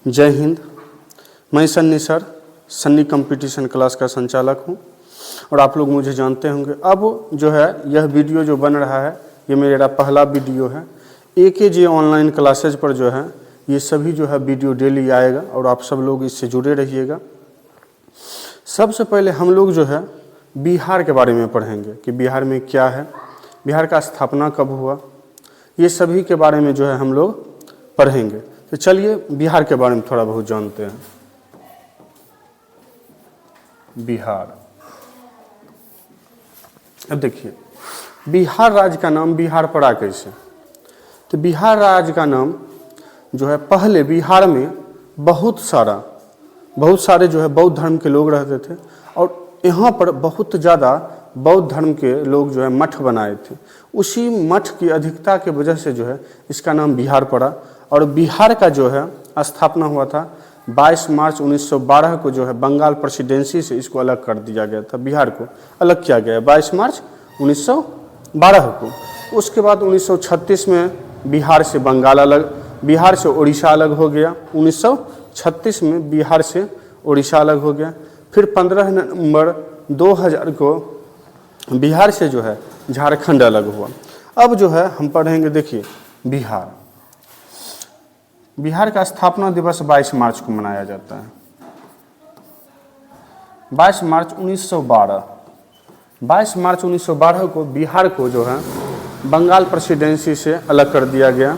जय हिंद। मैं Sunny sir, Sunny competition class का संचालक हूं और आप लोग मुझे जानते होंगे। अब जो है यह वीडियो जो बन रहा है ये मेरा पहला वीडियो है। AKJ ऑनलाइन क्लासेज पर जो है ये सभी जो है वीडियो डेली आएगा और आप सब लोग इससे जुड़े रहिएगा। सबसे पहले हम लोग जो है बिहार के बारे में पढ़ेंगे कि बिहार में क्या है, बिहार का स्थापना कब हुआ, ये सभी के बारे में जो है हम लोग पढ़ेंगे। तो चलिए बिहार के बारे में थोड़ा बहुत जानते हैं। बिहार, अब देखिए बिहार राज्य का नाम बिहार पड़ा कैसे। तो बिहार राज्य का नाम जो है पहले बिहार में बहुत सारे जो है बौद्ध धर्म के लोग रहते थे और यहाँ पर बहुत ज़्यादा बौद्ध धर्म के लोग जो है मठ बनाए थे। उसी मठ की अधिकता के वजह से जो है इसका नाम बिहार पड़ा और बिहार का जो है स्थापना हुआ था 22 मार्च 1912 को। जो है बंगाल प्रेसिडेंसी से इसको अलग कर दिया गया था, बिहार को अलग किया गया 22 मार्च 1912 को। उसके बाद 1936 में बिहार से बंगाल अलग, बिहार से उड़ीसा अलग हो गया। 1936 में बिहार से उड़ीसा अलग हो गया। फिर 15 नवंबर 2000 को बिहार से जो है झारखंड अलग हुआ। अब जो है हम पढ़ेंगे, देखिए बिहार का स्थापना दिवस 22 मार्च को मनाया जाता है। 22 मार्च 1912 को बिहार को जो है बंगाल प्रेसिडेंसी से अलग कर दिया गया।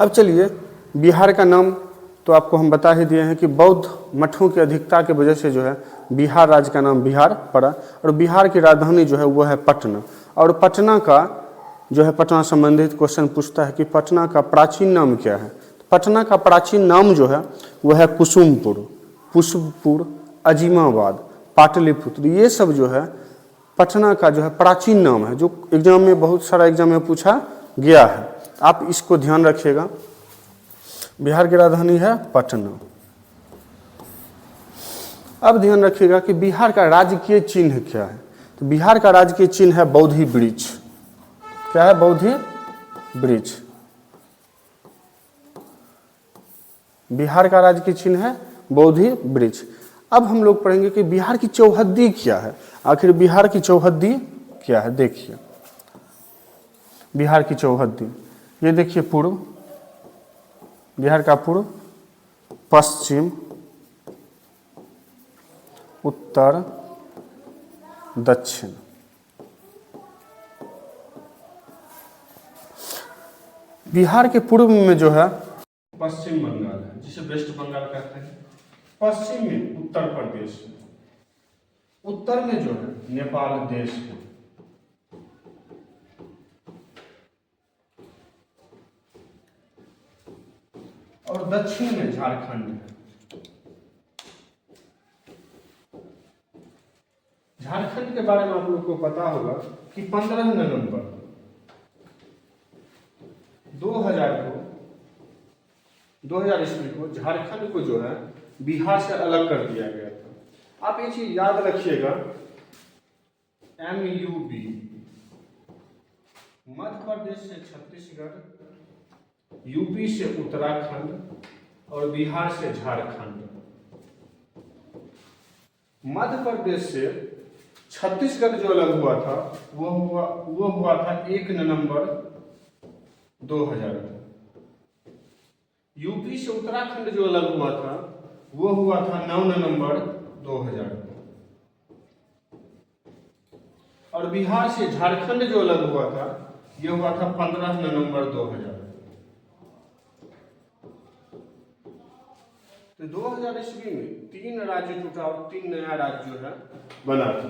अब चलिए बिहार का नाम तो आपको हम बता ही दिए हैं कि बौद्ध मठों की अधिकता की वजह से जो है बिहार राज्य का नाम बिहार पड़ा और बिहार की राजधानी जो है वो है पटना। और पटना का जो है पटना संबंधित क्वेश्चन पूछता है कि पटना का प्राचीन नाम क्या है। तो पटना का प्राचीन नाम जो है वह है कुसुमपुर, पुष्पपुर, अजीमाबाद, पाटलिपुत्र। ये सब जो है पटना का जो है प्राचीन नाम है, जो एग्जाम में बहुत सारा एग्जाम में पूछा गया है। आप इसको ध्यान रखिएगा। बिहार की राजधानी है पटना। अब ध्यान रखिएगा कि बिहार का राजकीय चिन्ह क्या है। तो बिहार का राजकीय चिन्ह है बौद्धि वृक्ष। क्या है? बौद्धि वृक्ष। बिहार का राजकीय चिन्ह है बौद्धि वृक्ष। अब हम लोग पढ़ेंगे कि बिहार की चौहद्दी क्या है। आखिर बिहार की चौहद्दी क्या है? देखिए बिहार की चौहद्दी, ये देखिए पूर्व, बिहार का पूर्व, पश्चिम, उत्तर, दक्षिण। बिहार के पूर्व में जो है पश्चिम बंगाल है, जिसे वेस्ट बंगाल कहते हैं। पश्चिम में उत्तर प्रदेश है, उत्तर में जो है नेपाल देश है, और दक्षिण में झारखंड है। झारखंड के बारे में आप लोग को पता होगा कि 15 नवंबर 2000 ईस्वी को झारखंड को जो है बिहार से अलग कर दिया गया था। आप ये चीज याद रखिएगा, MUB, मध्य प्रदेश से छत्तीसगढ़, यूपी से उत्तराखंड और बिहार से झारखंड। मध्य प्रदेश से छत्तीसगढ़ जो अलग हुआ था वो हुआ था 1 नवंबर 2000 को। यूपी से उत्तराखंड जो अलग हुआ था वो हुआ था 9 नवंबर 2000 को। और बिहार से झारखंड जो अलग हुआ था ये हुआ था 15 नवंबर 2000। तो 2000 ईस्वी में 3 राज्य टूटा और 3 नया राज्य जो है बना था।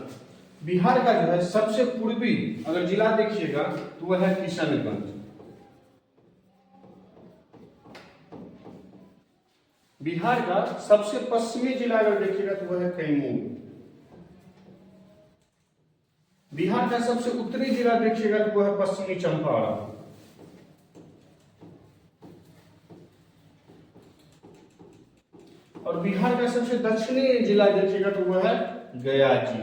बिहार का जो है सबसे पूर्वी अगर जिला देखिएगा तो वह है किशनगंज। बिहार का सबसे पश्चिमी जिला अगर देखिएगा तो वह है कैमूर। बिहार का सबसे उत्तरी जिला देखिएगा तो वह है पश्चिमी चंपारण। और बिहार का सबसे दक्षिणी जिला देखिएगा तो वह है गया जी।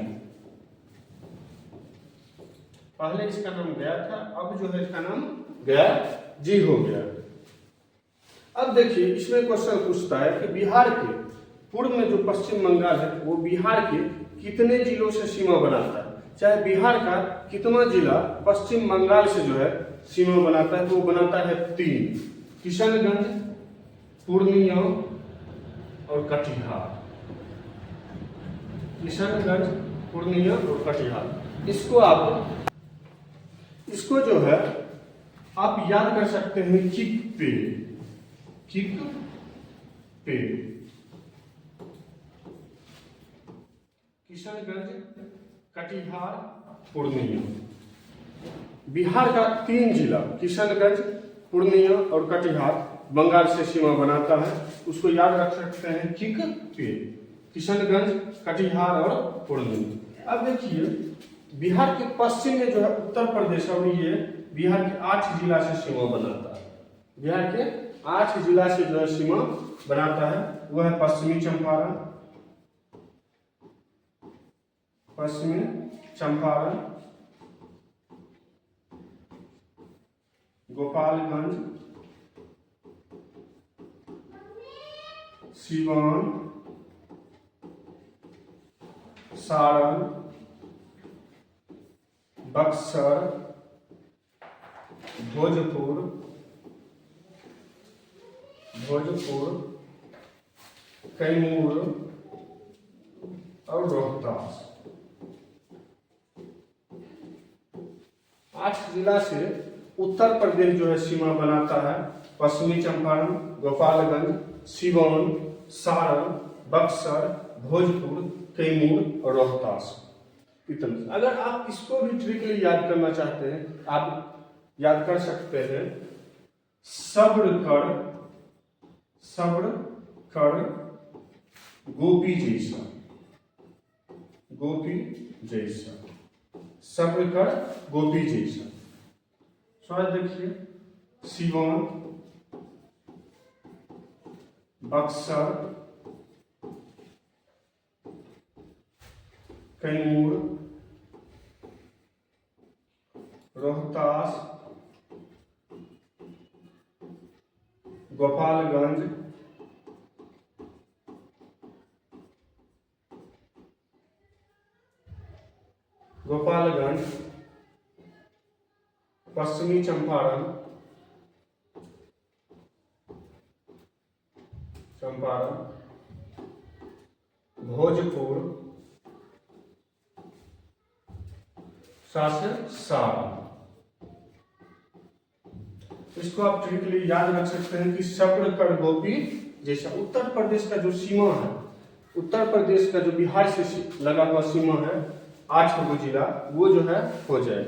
पहले इसका नाम गया था, अब जो है इसका नाम गया जी हो गया। अब देखिए इसमें क्वेश्चन पूछता है कि बिहार के पूर्व में जो पश्चिम बंगाल है वो बिहार के कितने जिलों से सीमा बनाता है, चाहे बिहार का कितना जिला पश्चिम बंगाल से जो है सीमा बनाता है, तो वो बनाता है 3, किशनगंज, पूर्णिया और कटिहार। किशनगंज, पूर्णिया और कटिहार। इसको जो है आप याद कर सकते हैं किक पे, किक पे। किशनगंज, कटिहार, पूर्णिया। बिहार का 3 जिला किशनगंज, पूर्णिया और कटिहार बंगाल से सीमा बनाता है, उसको याद रख सकते हैं किक पे, किशनगंज, कटिहार और पूर्णिया। अब देखिए बिहार के पश्चिम में जो है उत्तर प्रदेश और ये बिहार के 8 जिला से सीमा बनाता है। बिहार के 8 जिला से जो है सीमा बनाता है, वो है पश्चिमी चंपारण, पश्चिमी चंपारण, गोपालगंज, सीवान, सारण, बक्सर, भोजपुर, कैमूर और रोहतास। 8 जिला से उत्तर प्रदेश जो है सीमा बनाता है, पश्चिमी चंपारण, गोपालगंज, सीवान, सारण, बक्सर, भोजपुर, कैमूर और रोहतास। इतना। अगर आप इसको भी ट्रिकली याद करना चाहते हैं आप याद कर सकते हैं, सब्र कर गोपी जैसा, गोपी जैसा, सब्र कर गोपी जैसा। स्वाद देखिए, सीवान, बक्सर, कैमूर, रोहतास, गोपालगंज, पश्चिमी चंपारण, भोजपुर, सारण। इसको आप ट्रिकली याद रख सकते हैं कि सब्र कर गोपी जैसा। उत्तर प्रदेश का जो सीमा है, उत्तर प्रदेश का जो बिहार से लगा हुआ सीमा है 8 गो जिला, वो जो है हो जाए।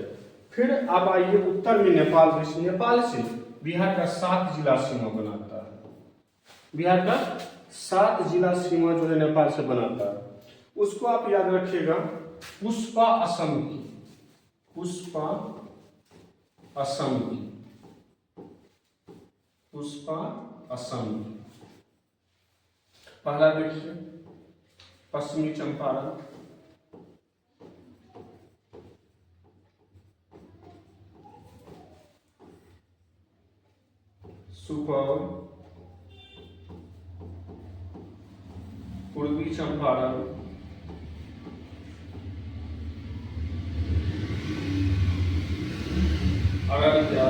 फिर अब आइए उत्तर में नेपाल देश। नेपाल से बिहार का 7 जिला सीमा बनाता है। बिहार का 7 जिला सीमा जो है नेपाल से बनाता है। उसको आप याद रखिएगा पुष्पा असम की, पुष्पा असम की, पुष्पा असम की। पहला देखिए पश्चिमी चंपारण, सुपौल, पूर्वी चंपारण, अररिया,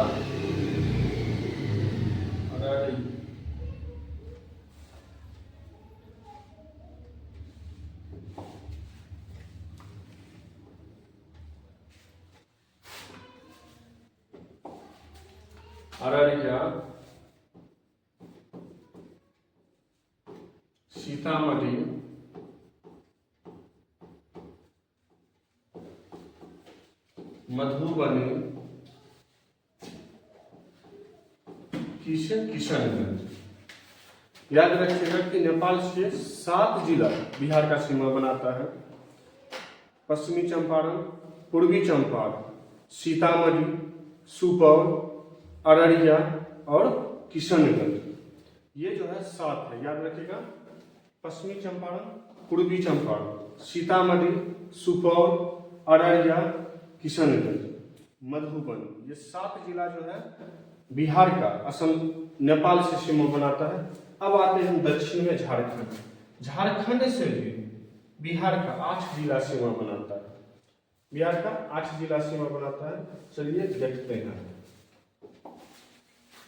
सीतामढ़ी, मधुबनी, किशनगंज। याद रखिएगा कि नेपाल से 7 जिला बिहार का सीमा बनाता है। पश्चिमी चंपारण, पूर्वी चंपारण, सीतामढ़ी, सुपौल, अररिया और किशनगंज। ये जो है 7 है, याद रखिएगा। पश्चिमी चंपारण, पूर्वी चंपारण, सीतामढ़ी, सुपौल, अररिया, किशनगंज, मधुबनी, ये 7 जिला जो है बिहार का असम नेपाल से सीमा बनाता है। अब आते हैं दक्षिण में झारखंड। झारखंड से भी बिहार का 8 जिला सीमा बनाता है। बिहार का 8 जिला सीमा बनाता है। चलिए देखते हैं।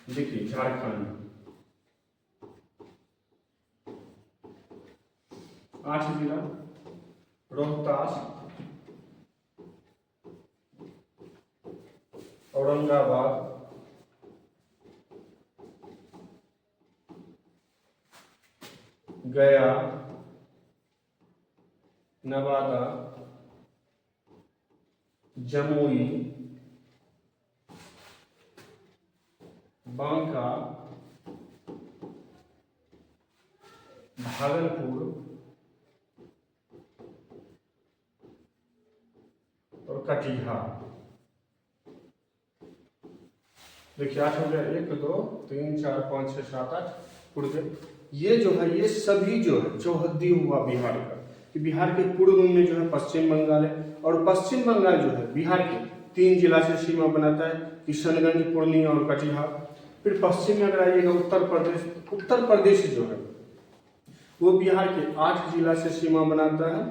देखिए झारखंड 8 जिला, रोहतास, औरंगाबाद, गया, नवादा, जमुई, बांका, भागलपुर और कटिहार। देखिए 8 हो गया, 1 2 3 4 5 6 7 8 पूर्व। ये जो है ये सभी जो है चौहद्दी हुआ बिहार का, कि बिहार के पूर्व में जो है पश्चिम बंगाल है, और पश्चिम बंगाल जो है बिहार के 3 जिला से सीमा बनाता है, किशनगंज, पूर्णिया और कटिहार। फिर पश्चिम में अगर आइएगा उत्तर प्रदेश, उत्तर प्रदेश जो है वो बिहार के 8 जिला से सीमा बनाता है।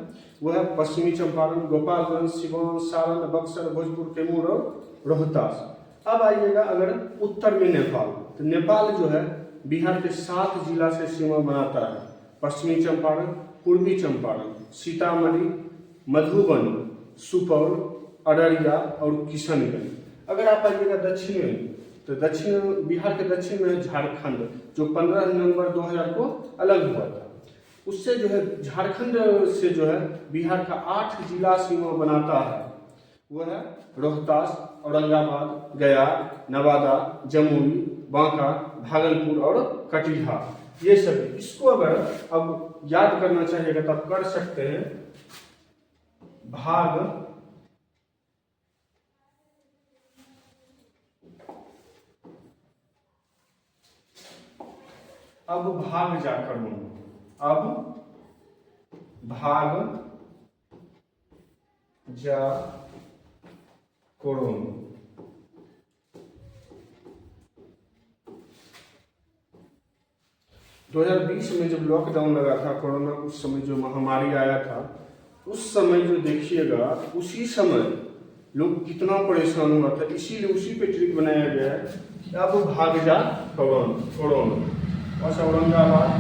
वह है पश्चिमी चंपारण, गोपालगंज, सिवान, सारण, बक्सर, भोजपुर, कैमूर और रोहतास। अब आइएगा अगर उत्तर में नेपाल, तो नेपाल जो है बिहार के 7 जिला से सीमा बनाता है। पश्चिमी चंपारण, पूर्वी चंपारण, सीतामढ़ी, मधुबनी, सुपौल, अररिया और किशनगंज। अगर आप आइएगा दक्षिण में, तो दक्षिण बिहार के दक्षिण में है झारखंड, जो 15 नवंबर 2000 को अलग हुआ था। उससे जो है झारखंड से जो है बिहार का 8 जिला सीमा बनाता है। वह है रोहतास, औरंगाबाद, गया, नवादा, जमुई, बांका, भागलपुर और कटिहार। ये सभी, इसको अगर अब याद करना चाहिएगा तो आप कर सकते हैं। भाग अब भाग जा करो, अब भाग जा कोरोना। 2020 में जब लॉकडाउन लगा था कोरोना, उस समय जो महामारी आया था, उस समय जो देखिएगा उसी समय लोग कितना परेशान हुआ था। इसीलिए उसी पे ट्रिक बनाया गया है कि अब भाग जा कोरोना। और औरंगाबाद,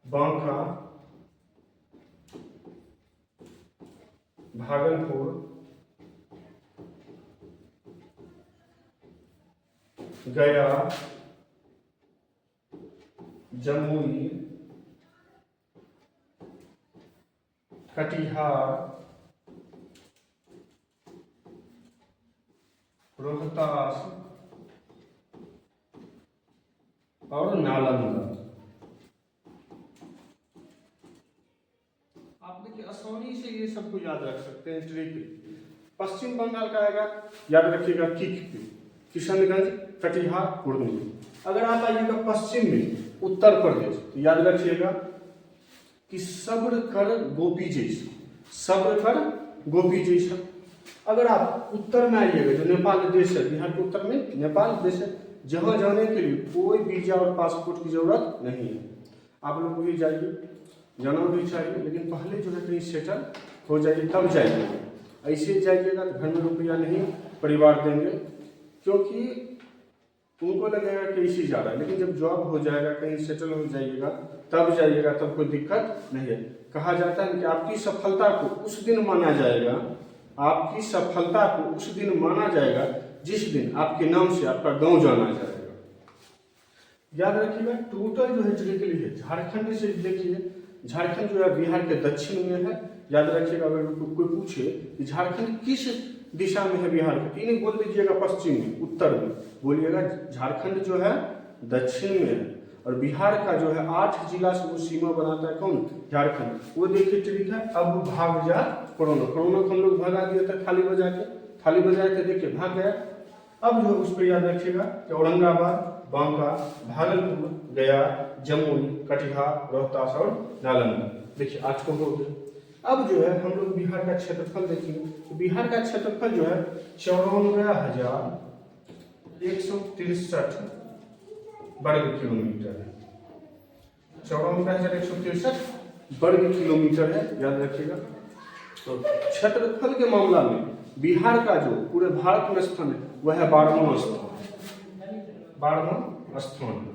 बांका, भागलपुर, गया, जमुई, कटिहार, रोहतास और नालंदा। आप देखिए आसानी से ये सबको याद रख सकते हैं ट्रिक। पश्चिम बंगाल का आएगा, याद रखिएगा किक पे, किशनगंज, कटिहार, पूर्णिया। अगर आप आइएगा पश्चिम में उत्तर प्रदेश, तो याद रखिएगा कि सब्र कर गोपी जैसा, सब्र कर गोपी जैसा। अगर आप उत्तर में आइएगा, जो नेपाल देश है, बिहार के उत्तर में नेपाल देश है, जहां जाने के लिए कोई वीजा और पासपोर्ट की जरूरत नहीं है। आप लोग भी जाइए, जाना भी चाहिए, लेकिन पहले जो है कहीं सेटल हो जाइए तब जाइएगा। ऐसे जाइएगा तो घर में रुपया नहीं परिवार देंगे, क्योंकि उनको लगेगा कि इसी जा रहा है। लेकिन जब जॉब हो जाएगा, कहीं सेटल हो जाइएगा, तब जाइएगा, तब कोई दिक्कत नहीं है। कहा जाता है कि आपकी सफलता को उस दिन माना जाएगा, आपकी सफलता को उस दिन माना जाएगा जिस दिन आपके नाम से आपका गांव जाना जाएगा। याद रखिएगा टोटल जो है ट्रिकली है। झारखंड से देखिए, झारखंड जो है बिहार के दक्षिण में है। याद रखिएगा, अगर कोई पूछे कि झारखंड किस दिशा में है बिहार के, इन्हें बोल दीजिएगा पश्चिम में, उत्तर में बोलिएगा। झारखंड जो है दक्षिण में है, और बिहार का जो है 8 जिला से वो सीमा बनाता है। कौन? झारखंड। वो देखिए ट्रिक है, अब भाग जा कोरोना। कोरोना को हम लोग भगा दिया था थाली बजा के, थाली बजाए थे, देखिए भाग गया। अब जो उस पर याद रखिएगा कि औरंगाबाद, बांका, भागलपुर, गया, जमुई, कटिहार, रोहतास और नालंदा। देखिए आज को हो गया। अब जो है हम लोग बिहार का क्षेत्रफल देखेंगे, तो बिहार का क्षेत्रफल जो है 94,163 वर्ग किलोमीटर है। 94,163 वर्ग किलोमीटर है, याद रखिएगा। तो क्षेत्रफल के मामला में बिहार का जो पूरे भारत में स्थान है वह है 12वां स्थान, 12वां स्थान।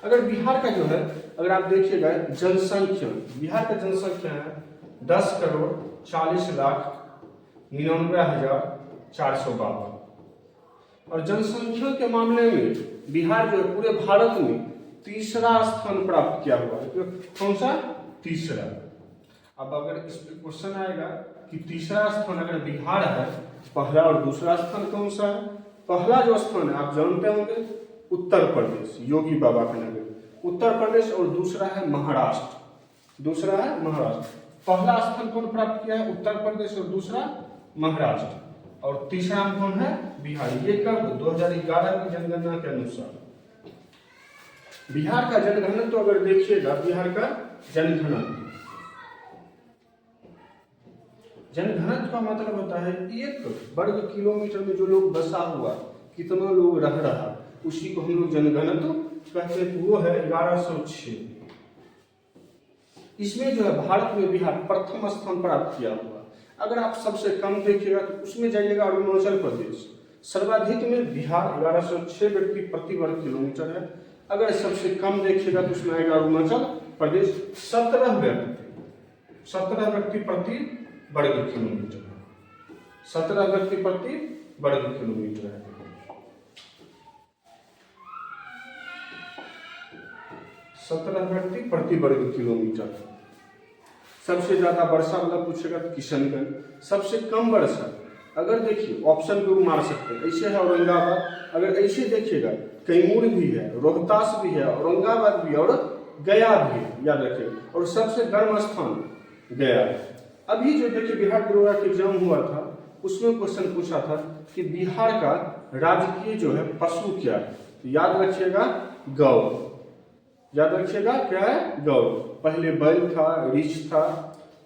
अगर बिहार का जो है, अगर आप देखिएगा जनसंख्या, बिहार का जनसंख्या है 10,40,99,452 और जनसंख्या के मामले में बिहार जो है पूरे भारत में तीसरा स्थान प्राप्त किया हुआ है। कौन सा? तीसरा। अब अगर इस पे क्वेश्चन आएगा कि तीसरा स्थान अगर बिहार है, पहला और दूसरा स्थान कौन सा है? पहला जो स्थान है आप जानते होंगे उत्तर प्रदेश, योगी बाबा का नगर उत्तर प्रदेश, और दूसरा है महाराष्ट्र, दूसरा है महाराष्ट्र। पहला स्थान कौन प्राप्त किया है? उत्तर प्रदेश, और दूसरा महाराष्ट्र, और तीसरा कौन है? बिहार। ये कब? 2011 की जनगणना के अनुसार। बिहार का जनघनत्व तो अगर देखिएगा, बिहार का जनघनत्व का मतलब होता है 1 वर्ग किलोमीटर में जो लोग बसा हुआ, कितना लोग रह रहा, उसी को हम लोग जनघनत्व कहते हैं। वो है 1106। इसमें जो है भारत में बिहार प्रथम स्थान प्राप्त किया हुआ। अगर आप सबसे कम देखिएगा तो उसमें जाइएगा अरुणाचल प्रदेश, सर्वाधिक में बिहार 1106 व्यक्ति प्रति वर्ग किलोमीटर है। अगर सबसे कम देखिएगा तो उसमें आएगा अरुणाचल प्रदेश 17 व्यक्ति प्रति वर्ग किलोमीटर है, 17 व्यक्ति प्रति वर्ग किलोमीटर है। 17 व्यक्ति प्रति वर्ग किलोमीटर। सबसे ज्यादा वर्षा वाला पूछेगा तो किशनगंज, सबसे कम वर्षा अगर देखिए ऑप्शन को मार सकते हैं, ऐसे है औरंगाबाद, अगर ऐसे देखिएगा कैमूर भी है, रोहतास भी है, औरंगाबाद भी है, और गया भी है, याद रखिए। और सबसे गर्म स्थान गया है। अभी जो देखिए बिहार दरोगा का एग्जाम हुआ था, उसमें क्वेश्चन पूछा था कि बिहार का राजकीय जो है पशु क्या है, तो याद रखिएगा गौ, याद रखिएगा क्या है? गौ। पहले बैल था, रीछ था,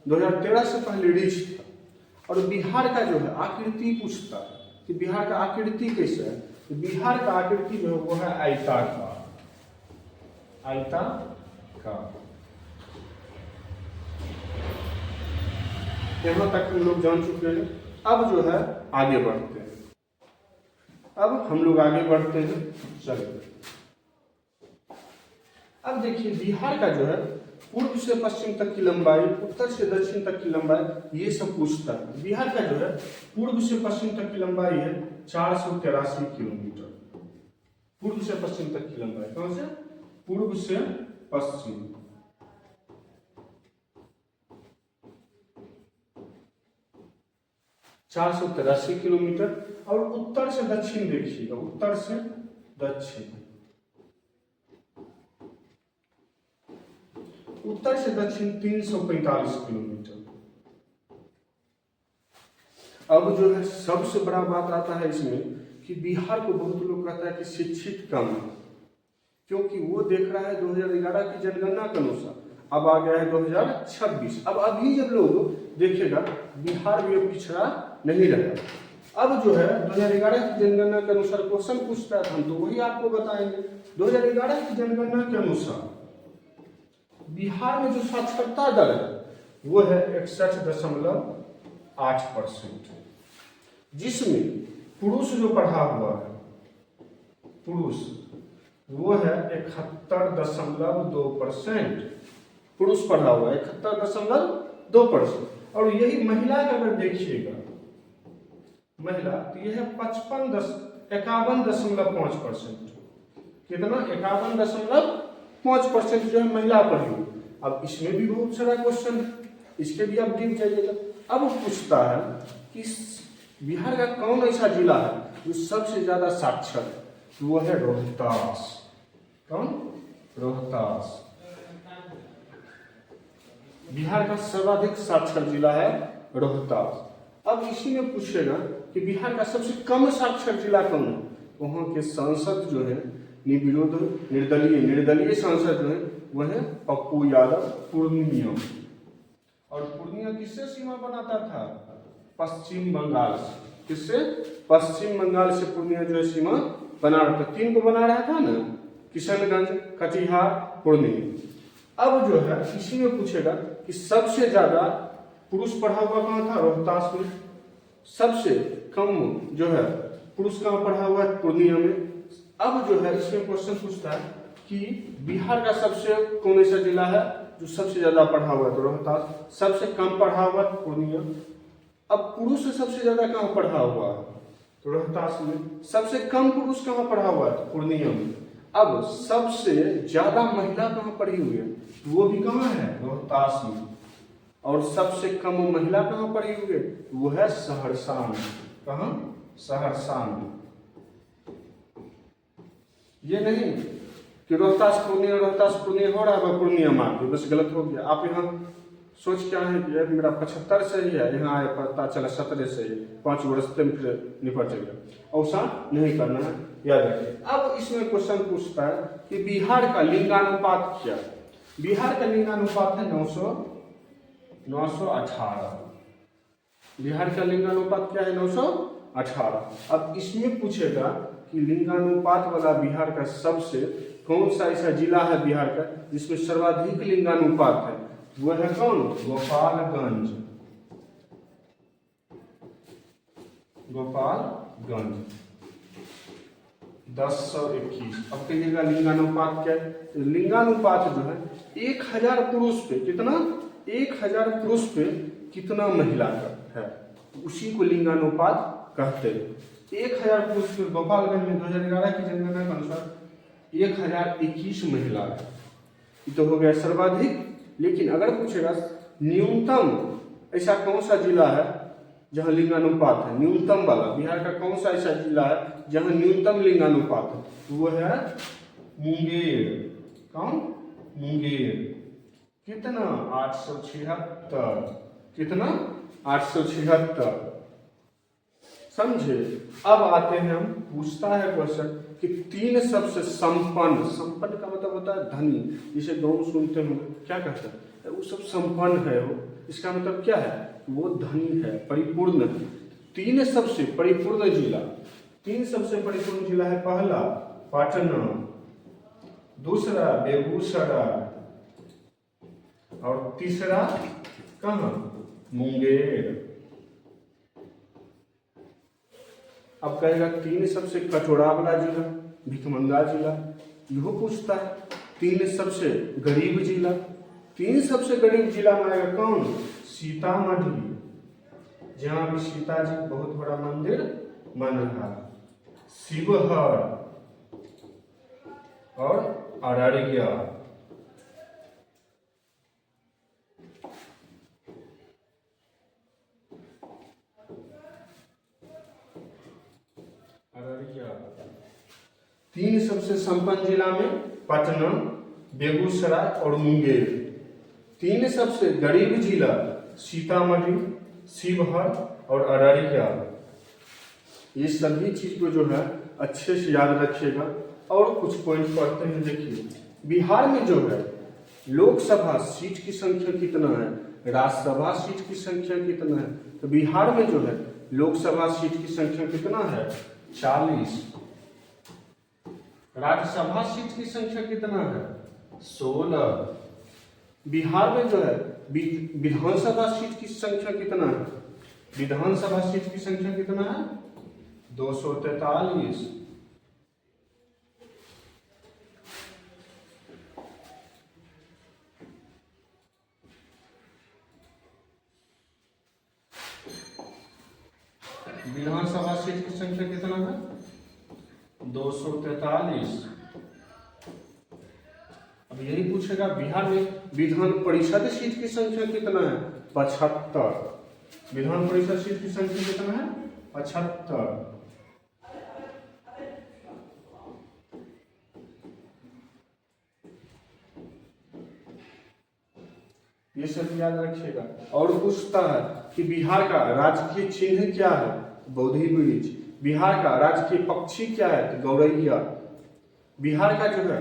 2013 से पहले रीछ था। और बिहार का जो है आकृति पूछता है कि बिहार का आकृति कैसे है, तो बिहार का आकृति जो है वो है आयताकार, आयताकार। यहाँ तक हम लोग जान चुके हैं। अब जो है आगे बढ़ते हैं, अब हम लोग आगे बढ़ते हैं। चलिए अब देखिए बिहार का जो है पूर्व से पश्चिम तक की लंबाई, उत्तर से दक्षिण तक की लंबाई, ये सब पूछता है। बिहार का जो है पूर्व से पश्चिम तक की लंबाई है 483 किलोमीटर, पूर्व से पश्चिम तक की लंबाई। कौन से? पूर्व से पश्चिम 483 किलोमीटर। और उत्तर से दक्षिण देखिएगा, उत्तर से दक्षिण, उत्तर से दक्षिण 345 किलोमीटर। अब जो है सबसे बड़ा बात आता है इसमें कि बिहार को बहुत लोग कहता है कि शिक्षित कम है, क्योंकि वो देख रहा है 2011 की जनगणना के अनुसार, अब आ गया है 2026। अब अभी जब लोग देखेगा बिहार भी पिछड़ा नहीं रहा। अब जो है 2011 की जनगणना के अनुसार क्वेश्चन पूछता है, हम तो वही आपको बताएंगे। 2011 की जनगणना के अनुसार बिहार में जो साक्षरता दर है वो है 61.8%, जिसमें पुरुष जो पढ़ा हुआ है, पुरुष वो है 71.2%, पुरुष पढ़ा हुआ है 71.2%। और यही महिला का अगर देखिएगा, महिला तो यह है 51.5%। कितना? 51.5% जो है महिला पढ़ी हुई। अब इसमें भी बहुत सारा क्वेश्चन है, इसके भी आप डीप जाइएगा। अब पूछता है कि बिहार का कौन ऐसा जिला है जो सबसे ज्यादा साक्षर है, तो वो है रोहतास। कौन? रोहतास। बिहार का सर्वाधिक साक्षर जिला है रोहतास। अब इसी में पूछेगा कि बिहार का सबसे कम साक्षर जिला कौन है, वहां के सांसद जो है निर्दलीय सांसद जो है वह है पप्पू यादव, पूर्णिया, और पूर्णिया किससे सीमा बनाता था? पश्चिम बंगाल से। किससे? पश्चिम बंगाल से पूर्णिया जो है सीमा बना रहा था। 3 को बना रहा था ना, किशनगंज, कटिहार, पूर्णिया। अब जो है इसी में पूछेगा कि सबसे ज्यादा पुरुष पढ़ा हुआ कहाँ था? रोहतास में। सबसे कम जो है पुरुष कहाँ पढ़ा हुआ है? पूर्णिया में। अब जो है इसमें क्वेश्चन पूछता है कि बिहार का सबसे कौन ऐसा जिला है जो सबसे ज्यादा पढ़ा हुआ है? तो रोहतास। सबसे कम पढ़ा हुआ है? पूर्णिया। अब पुरुष सबसे ज्यादा कहाँ पढ़ा हुआ है? तो रोहतास में। सबसे कम पुरुष कहाँ पढ़ा हुआ है? तो पूर्णिया में। अब सबसे ज्यादा महिला कहाँ पढ़ी हुई है? वो भी कहाँ है? रोहतास में। और सबसे कम महिला कहाँ पढ़ी हुई है? वो है सहरसा में। कहाँ? सहरसा में। ये नहीं कि रोहतास पूर्णिया हो रहा है, पूर्णिया मार दो, बस गलत हो गया। आप यहाँ सोच क्या है कि मेरा 75 सही है, यहाँ आए पता चला 17 सही है, 5 वर्ष में फिर निपट गया। ऐसा नहीं करना है, याद रखिए। अब इसमें क्वेश्चन पूछता है कि बिहार का लिंगानुपात क्या है? बिहार का लिंगानुपात है 918। बिहार का लिंगानुपात क्या है? 918। अब इसमें पूछेगा कि लिंगानुपात वाला बिहार का सबसे कौन सा ऐसा जिला है बिहार का जिसमें सर्वाधिक लिंगानुपात है? वो है कौन? गोपालगंज। गोपालगंज 1021। अब कहिएगा लिंगानुपात क्या है? तो लिंगानुपात जो है 1000 पुरुष पे कितना? 1000 पुरुष पे कितना महिला का है, उसी को लिंगानुपात कहते हैं। 1000 पुरुष पे गोपालगंज में 2011 की जनगणना के अनुसार 1021 महिला है। ये तो हो गया सर्वाधिक। लेकिन अगर पूछेगा न्यूनतम ऐसा कौन सा जिला है जहां लिंगानुपात है, न्यूनतम वाला बिहार का कौन सा ऐसा जिला है जहां न्यूनतम लिंगानुपात है? वो है मुंगेर। कौन? मुंगेर। कितना? 876। कितना? 876। समझे? अब आते हैं हम, पूछता है क्वेश्चन कि 3 सबसे संपन्न का मतलब होता है धनी। जिसे गाँव सुनते हो क्या कहते हैं? वो सब संपन्न है। वो इसका मतलब क्या है? वो धनी है, परिपूर्ण है। 3 सबसे परिपूर्ण जिला। 3 सबसे परिपूर्ण जिला है। पहला पटना, दूसरा बेगूसराय और तीसरा कहाँ? मुंगेर। अब कहेगा 3 सबसे कटोरा वाला जिला, भिखमंगा जिला, यह पूछता है। 3 सबसे गरीब जिला। 3 सबसे गरीब जिला में आएगा कौन? सीतामढ़ी, जहां भी सीता जी बहुत बड़ा मंदिर बन रहा है। शिवहर और अररिया। अररिया। 3 सबसे संपन्न जिला में पटना, बेगूसराय और मुंगेर। 3 सबसे गरीब जिला सीतामढ़ी, शिवहर और अररिया। ये सभी चीज को जो है अच्छे से याद रखिएगा। और कुछ पॉइंट पढ़ते हैं। देखिए बिहार में जो है लोकसभा सीट की संख्या कितना है, राज्यसभा सीट की संख्या कितना है? तो बिहार में जो है लोकसभा सीट की संख्या कितना है? 40। राज्यसभा सीट की संख्या कितना है? 16। बिहार में जो है विधानसभा सीट की संख्या कितना है? विधानसभा सीट की संख्या कितना है? 243। विधानसभा सीट की संख्या कितना है? 243। अब यही पूछेगा बिहार में विधान परिषद सीट की संख्या कितना है? 75। विधान परिषद सीट की संख्या कितना है? 75। ये सब याद रखिएगा। और पूछता है कि बिहार का राजकीय चिन्ह क्या है? बोधि वृक्ष। बिहार का राजकीय पक्षी क्या है? तो गौरैया। बिहार का जो है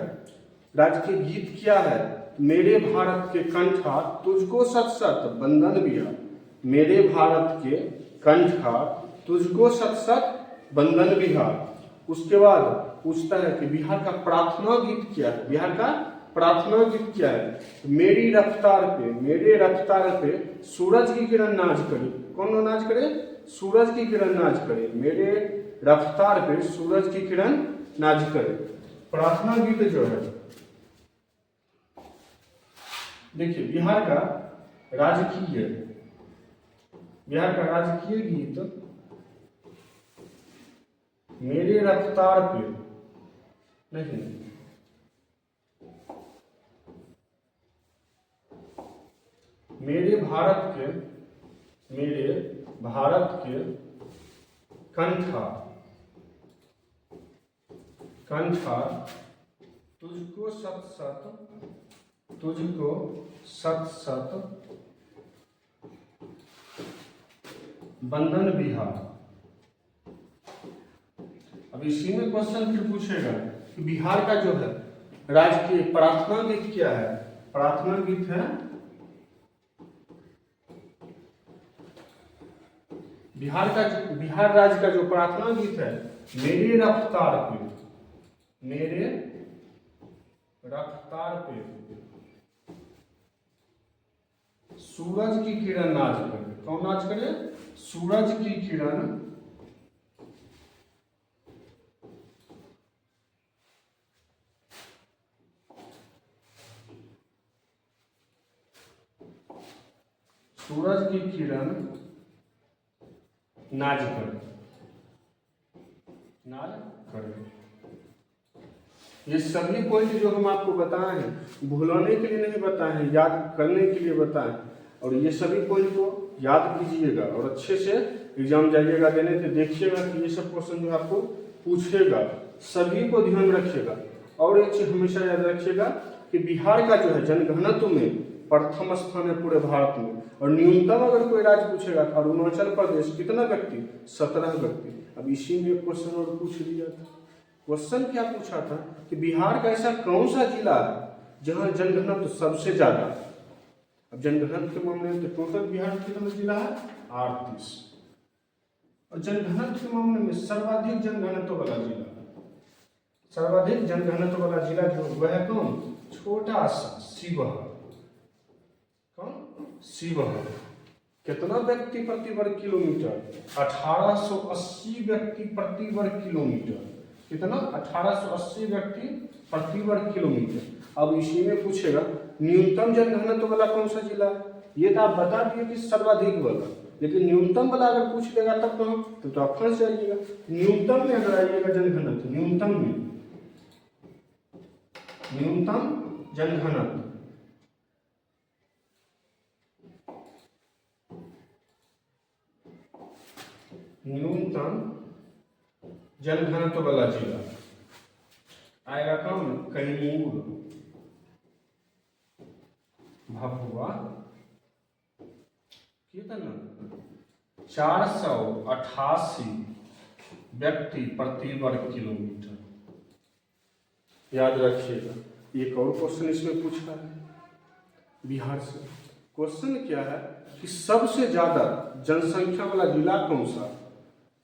राजकीय गीत क्या है? मेरे भारत के कंठा तुझको सत सत बंधन बिहार। मेरे भारत के कंठा तुझको सत सत बंधन बिहार। उसके बाद पूछता है कि बिहार का प्रार्थना गीत क्या है। बिहार का प्रार्थना गीत क्या है। मेरी रफ्तार पे, मेरे रफ्तार पे सूरज की किरण नाच करे। कौन नाच करे? सूरज की किरण नाच करे। मेरे रफ्तार पे सूरज की किरण नाच करे। प्रार्थना गीत जो है, देखिए बिहार का राजकीय, बिहार का राजकीय गीत मेरे रफ्तार पे नहीं, मेरे भारत के कंठा तुझको सत सत बंधन बिहार। अब इसी में क्वेश्चन फिर पूछेगा कि बिहार का जो है राजकीय प्रार्थना गीत क्या है। प्रार्थना गीत है बिहार राज्य का जो प्रार्थना गीत है, मेरे रफ्तार पे, मेरे रफ्तार पे सूरज की किरण नाच करे। कौन नाच करे? सूरज की किरण नाच करे। ये सभी पॉइंट जो हम आपको बताए हैं भुलाने के लिए नहीं बताए हैं, याद करने के लिए बताए हैं। और ये सभी पॉइंट को याद कीजिएगा और अच्छे से एग्जाम जाइएगा देने, तो देखिएगा कि ये सब क्वेश्चन जो आपको पूछेगा सभी को ध्यान रखिएगा। और एक चीज हमेशा याद रखिएगा कि बिहार का जो है जनघनत्व में प्रथम स्थान है पूरे भारत में। और न्यूनतम अगर कोई राज्य पूछेगा तो अरुणाचल प्रदेश कितना व्यक्ति? 17 व्यक्ति। अब इसी में क्वेश्चन और पूछ लिया था। क्वेश्चन क्या पूछा था कि बिहार का ऐसा कौन सा जिला है जहां जनघनत्व सबसे ज्यादा। अब जनघनत्व के मामले में तो टोटल बिहार में कितना जिला है? 38। और जनघनत्व के मामले में सर्वाधिक जनघनत्व वाला जिला, सर्वाधिक जनघनत्व वाला जिला जो वह है कौन? छोटा सा शिवहर। कौन? शिवहर। कितना व्यक्ति प्रति वर्ग किलोमीटर? 1880 व्यक्ति प्रति वर्ग किलोमीटर। कितना? 1880 व्यक्ति प्रति वर्ग किलोमीटर। अब इसी में पूछेगा न्यूनतम जनघनत्व वाला कौन सा जिला? ये तो आप बता दिए कि सर्वाधिक वाला, लेकिन न्यूनतम वाला अगर पूछ लेगा तब तो आप फंस जाइएगा। न्यूनतम में अगर आइएगा जनघनत्व, न्यूनतम जनघनत्व, न्यूनतम जनघनत्व वाला जिला आएगा कौन? कैमूर, भभुआ। कितना? 488 व्यक्ति प्रति वर्ग किलोमीटर। याद रखिएगा। एक और क्वेश्चन इसमें पूछा है बिहार से। क्वेश्चन क्या है कि सबसे ज्यादा जनसंख्या वाला जिला कौन सा?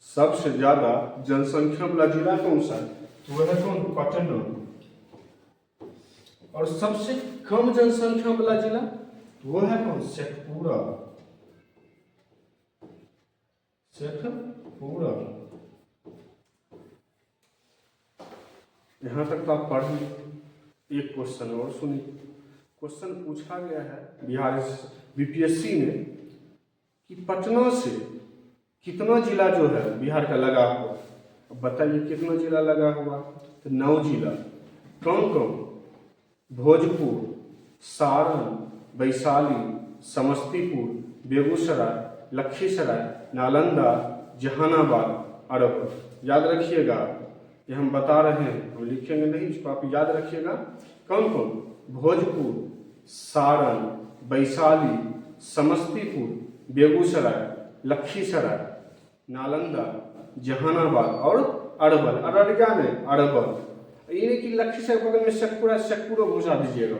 सबसे ज्यादा जनसंख्या वाला जिला कौन सा? तो वह है कौन? पटना। और सबसे कम जनसंख्या वाला जिला तो वह है कौन? शेखपुरा। यहां तक तो आप पढ़ लीजिए। एक क्वेश्चन और सुनिए। क्वेश्चन पूछा गया है बिहार बीपीएससी में कि पटना से कितना जिला जो है बिहार का लगा हुआ। अब बताइए कितना जिला लगा हुआ? तो 9 जिला। कौन कौन? भोजपुर, सारण, वैशाली, समस्तीपुर, बेगूसराय, लखीसराय, नालंदा, जहानाबाद, अरवल। याद रखिएगा, ये हम बता रहे हैं, हम लिखेंगे नहीं, इसको आप याद रखिएगा। कौन कौन? भोजपुर, सारण, वैशाली, समस्तीपुर, बेगूसराय, लखीसराय, नालंदा, जहानाबाद और अरवल। अररिया में अरवल। ये नहीं कि लखीसराय बगल में शेखपुरा, शेखपुरा घुसा दीजिएगा।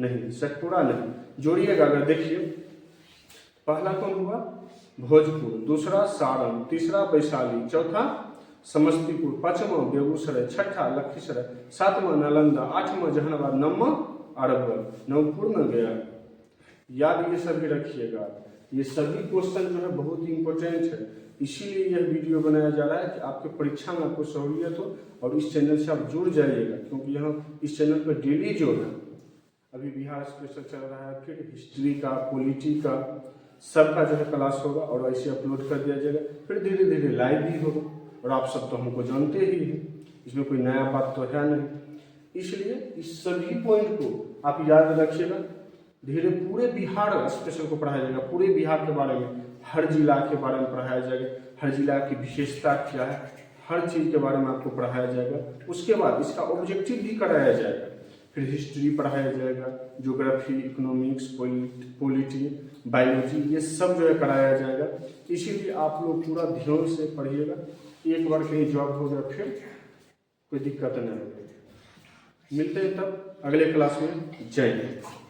नहीं, सतपुड़ा नहीं, जोड़िएगा अगर। देखिए पहला कौन हुआ, भोजपुर, दूसरा सारण, तीसरा वैशाली, चौथा समस्तीपुर, पांचवा बेगूसराय, छठा लखीसराय, सातवां नालंदा, आठवां जहानाबाद, नौवां अरवल, नवपुर में गया। याद ये सभी रखिएगा। ये सभी क्वेश्चन जो है बहुत ही इंपॉर्टेंट है, इसीलिए यह वीडियो बनाया जा रहा है कि आपके परीक्षा में आपको सहूलियत हो और इस चैनल से आप जुड़ जाइएगा, क्योंकि यहाँ इस चैनल पर डेली जो है अभी बिहार स्पेशल चल रहा है, फिर हिस्ट्री का, पॉलिटी का, सबका जो है क्लास होगा और ऐसे अपलोड कर दिया जाएगा। फिर धीरे धीरे लाइव भी होगा, और आप सब तो हमको जानते ही हैं, इसमें कोई नया बात तो है नहीं। इसलिए इस सभी पॉइंट को आप याद रखिएगा। धीरे पूरे बिहार स्पेशल को पढ़ाया जाएगा, पूरे बिहार के बारे में, हर जिला के बारे में पढ़ाया जाएगा, हर जिला की विशेषता क्या है, हर चीज़ के बारे में आपको पढ़ाया जाएगा। उसके बाद इसका ऑब्जेक्टिव भी कराया जाएगा, फिर हिस्ट्री पढ़ाया जाएगा, ज्योग्राफी, इकोनॉमिक्स, पॉलिटी, बायोलॉजी, ये सब जो है कराया जाएगा। इसीलिए आप लोग पूरा ध्यान से पढ़िएगा। एक बार कहीं जॉब हो गया फिर कोई दिक्कत नहीं होगी। मिलते हैं तब अगले क्लास में। जय हिंद।